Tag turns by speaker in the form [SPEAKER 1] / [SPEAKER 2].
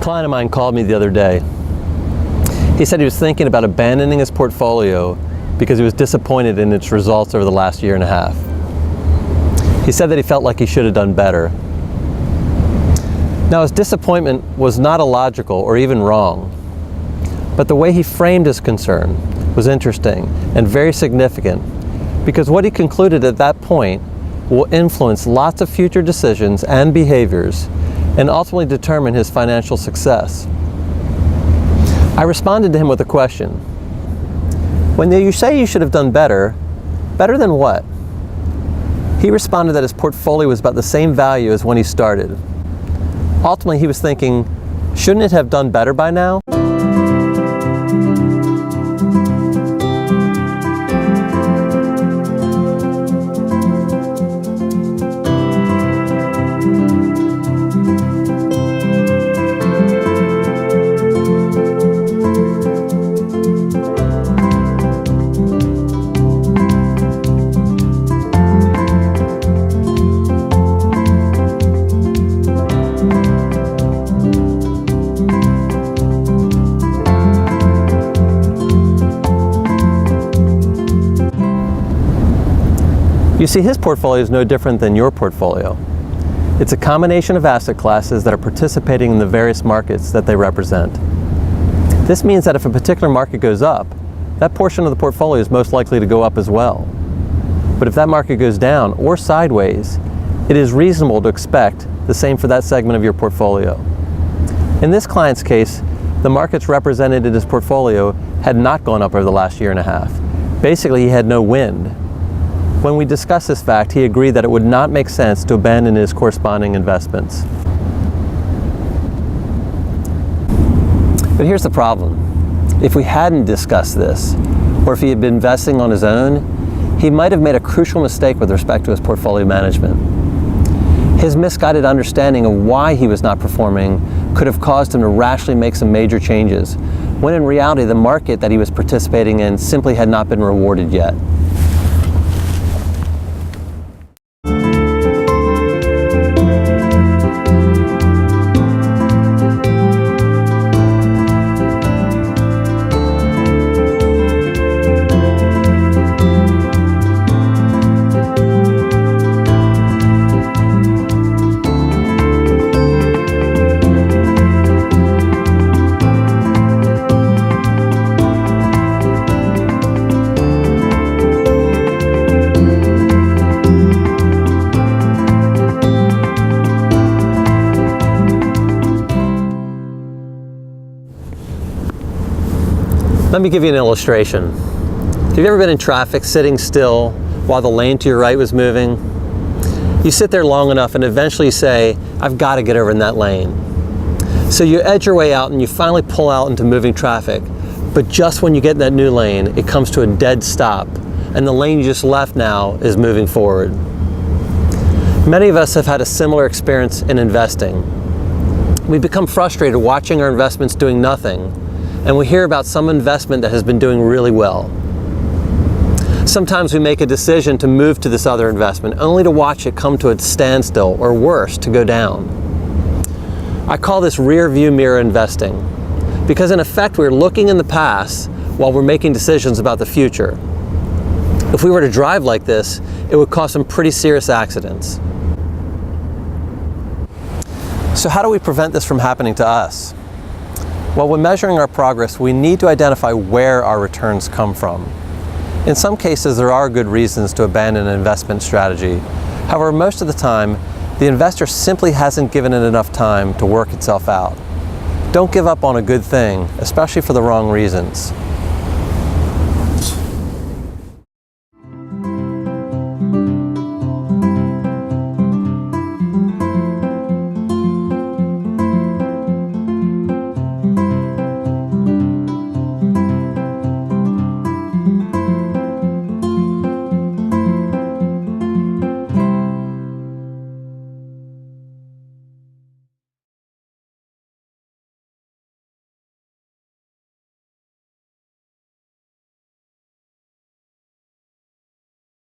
[SPEAKER 1] A client of mine called me the other day. He said he was thinking about abandoning his portfolio because he was disappointed in its results over the last year and a half. He said that he felt like he should have done better. Now, his disappointment was not illogical or even wrong, but the way he framed his concern was interesting and very significant, because what he concluded at that point will influence lots of future decisions and behaviors and ultimately determine his financial success. I responded to him with a question. When you say you should have done better, better than what? He responded that his portfolio was about the same value as when he started. Ultimately, he was thinking, shouldn't it have done better by now? You see, his portfolio is no different than your portfolio. It's a combination of asset classes that are participating in the various markets that they represent. This means that if a particular market goes up, that portion of the portfolio is most likely to go up as well. But if that market goes down or sideways, it is reasonable to expect the same for that segment of your portfolio. In this client's case, the markets represented in his portfolio had not gone up over the last year and a half. Basically, he had no wind. When we discussed this fact, he agreed that it would not make sense to abandon his corresponding investments. But here's the problem. If we hadn't discussed this, or if he had been investing on his own, he might have made a crucial mistake with respect to his portfolio management. His misguided understanding of why he was not performing could have caused him to rashly make some major changes, when in reality the market that he was participating in simply had not been rewarded yet. Let me give you an illustration. Have you ever been in traffic sitting still while the lane to your right was moving? You sit there long enough and eventually you say, I've got to get over in that lane. So you edge your way out and you finally pull out into moving traffic, but just when you get in that new lane, it comes to a dead stop and the lane you just left now is moving forward. Many of us have had a similar experience in investing. We become frustrated watching our investments doing nothing, and we hear about some investment that has been doing really well. Sometimes we make a decision to move to this other investment only to watch it come to a standstill, or worse, to go down. I call this rear view mirror investing, because in effect we're looking in the past while we're making decisions about the future. If we were to drive like this, it would cause some pretty serious accidents. So how do we prevent this from happening to us? Well, when measuring our progress, we need to identify where our returns come from. In some cases, there are good reasons to abandon an investment strategy. However, most of the time, the investor simply hasn't given it enough time to work itself out. Don't give up on a good thing, especially for the wrong reasons.